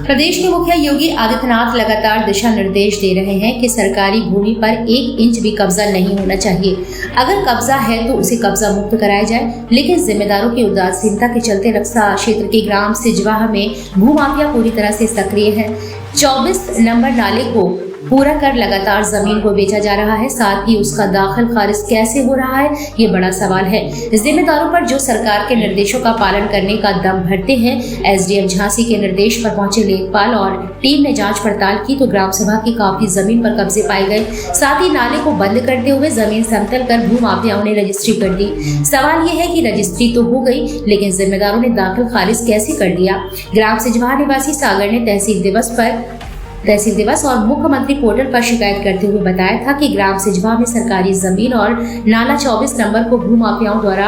प्रदेश के मुखिया योगी आदित्यनाथ लगातार दिशा निर्देश दे रहे हैं कि सरकारी भूमि पर 1 इंच भी कब्जा नहीं होना चाहिए। अगर कब्जा है तो उसे कब्जा मुक्त कराया जाए, लेकिन जिम्मेदारों की उदासीनता के चलते रक्सा क्षेत्र के ग्राम सिजवाह में भूमाफिया पूरी तरह से सक्रिय है। 24 नंबर नाले को पूरा कर लगातार जमीन को बेचा जा रहा है, साथ ही उसका दाखिल खारिज कैसे हो रहा है, ये बड़ा सवाल है। जिम्मेदारों पर जो सरकार के निर्देशों का पालन करने का दम भरते हैं। एसडीएम झांसी के निर्देश पर पहुंचे लेखपाल और टीम ने जांच पड़ताल की तो ग्राम सभा की काफी जमीन पर कब्जे पाए गए। साथ ही नाले को बंद करते हुए जमीन समतल कर भूमाफियाओं ने रजिस्ट्री कर दी। सवाल ये है कि रजिस्ट्री तो हो गई, लेकिन जिम्मेदारों ने दाखिल खारिज कैसे कर दिया। ग्राम सिजवाह निवासी सागर ने तहसील दिवस और मुख्यमंत्री पोर्टल पर शिकायत करते हुए बताया था कि ग्राम सिजवाह में सरकारी जमीन और नाला 24 नंबर को भूमाफियाओं द्वारा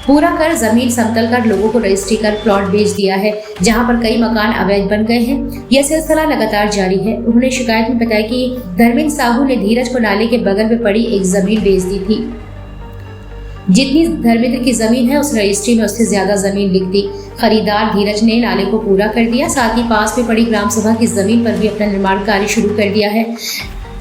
पूरा कर जमीन समतल कर लोगों को रजिस्ट्री कर प्लॉट बेच दिया है, जहां पर कई मकान अवैध बन गए हैं। यह सिलसिला लगातार जारी है। उन्होंने शिकायत में बताया कि धर्मेंद्र साहू ने धीरज को नाले के बगल में पड़ी एक जमीन बेच दी थी। जितनी धर्मेंद्र की जमीन है उस रजिस्ट्री में उससे ज्यादा जमीन लिख दी। खरीदार धीरज ने नाले को पूरा कर दिया, साथ ही पास में पड़ी ग्राम सभा की जमीन पर भी अपना निर्माण कार्य शुरू कर दिया है।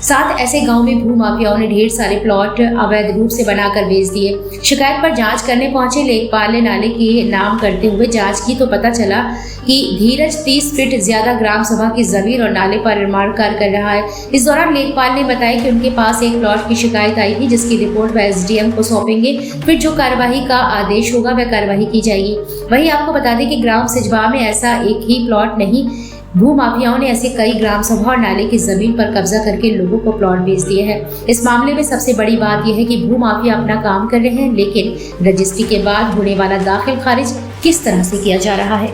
साथ ऐसे गांव में भूमाफियाओं ने ढेर सारे प्लॉट अवैध रूप से बनाकर बेच दिए। शिकायत पर जांच करने पहुंचे लेखपाल ने नाले के नाम करते हुए जांच की तो पता चला कि धीरज 30 फीट ज्यादा ग्राम सभा की जमीन और नाले पर निर्माण कार्य कर रहा है। इस दौरान लेखपाल ने बताया कि उनके पास एक प्लॉट की शिकायत आई थी, जिसकी रिपोर्ट वह एसडीएम को सौंपेंगे। फिर जो कार्यवाही का आदेश होगा वह कार्यवाही की जाएगी। वहीं आपको बता दें कि ग्राम सिजवाह में ऐसा एक ही प्लॉट नहीं, भूमाफियाओं ने ऐसे कई ग्राम सभा और नाले की जमीन पर कब्जा करके लोगों को प्लॉट बेच दिए हैं। इस मामले में सबसे बड़ी बात यह है कि भूमाफिया अपना काम कर रहे हैं, लेकिन रजिस्ट्री के बाद होने वाला दाखिल खारिज किस तरह से किया जा रहा है।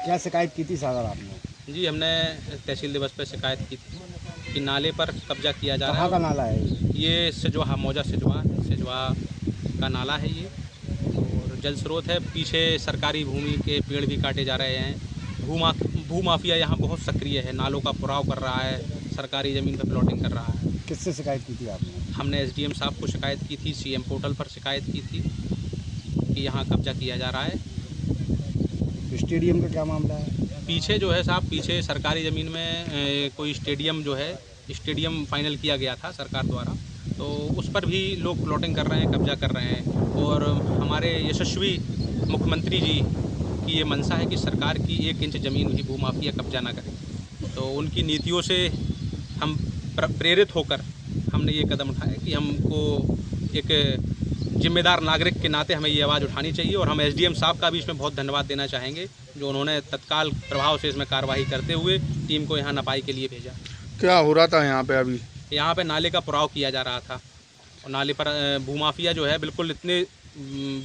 क्या शिकायत की थी सागर आपने? जी, हमने तहसील दिवस पर शिकायत की थी कि नाले पर कब्जा किया जा रहा है। कहाँ का नाला है ये सिजवाह, मौजा सिजवाह का नाला है ये, और जल स्रोत है। पीछे सरकारी भूमि के पेड़ भी काटे जा रहे हैं। भूमाफिया यहाँ बहुत सक्रिय है, नालों का पुराव कर रहा है, सरकारी ज़मीन पर प्लॉटिंग कर रहा है। किससे शिकायत की थी आपने? हमने एसडीएम साहब को शिकायत की थी, सीएम पोर्टल पर शिकायत की थी कि यहाँ कब्जा किया जा रहा है। स्टेडियम का क्या मामला है? पीछे जो है साहब, पीछे सरकारी ज़मीन में कोई स्टेडियम जो है, स्टेडियम फाइनल किया गया था सरकार द्वारा, तो उस पर भी लोग प्लॉटिंग कर रहे हैं, कब्जा कर रहे हैं। और हमारे यशस्वी मुख्यमंत्री जी की ये मंशा है कि सरकार की 1 इंच ज़मीन भी भूमाफिया कब्जा ना करे। तो उनकी नीतियों से हम प्रेरित होकर हमने ये कदम उठाया कि हमको एक जिम्मेदार नागरिक के नाते हमें ये आवाज़ उठानी चाहिए। और हम एसडीएम साहब का भी इसमें बहुत धन्यवाद देना चाहेंगे, जो उन्होंने तत्काल प्रभाव से इसमें कार्रवाई करते हुए टीम को यहाँ नपाई के लिए भेजा। क्या हो रहा था यहाँ पे? अभी यहाँ पे नाले का पुराव किया जा रहा था, और नाले पर भूमाफिया जो है बिल्कुल इतने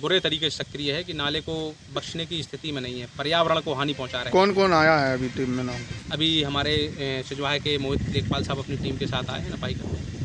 बुरे तरीके से सक्रिय है कि नाले को बख्शने की स्थिति में नहीं है, पर्यावरण को हानि पहुंचा रहे हैं। कौन कौन आया है अभी टीम में नाम? अभी हमारे सिजवाह के मोहित लेखपाल साहब अपनी टीम के साथ आए हैं, नपाई करते हैं।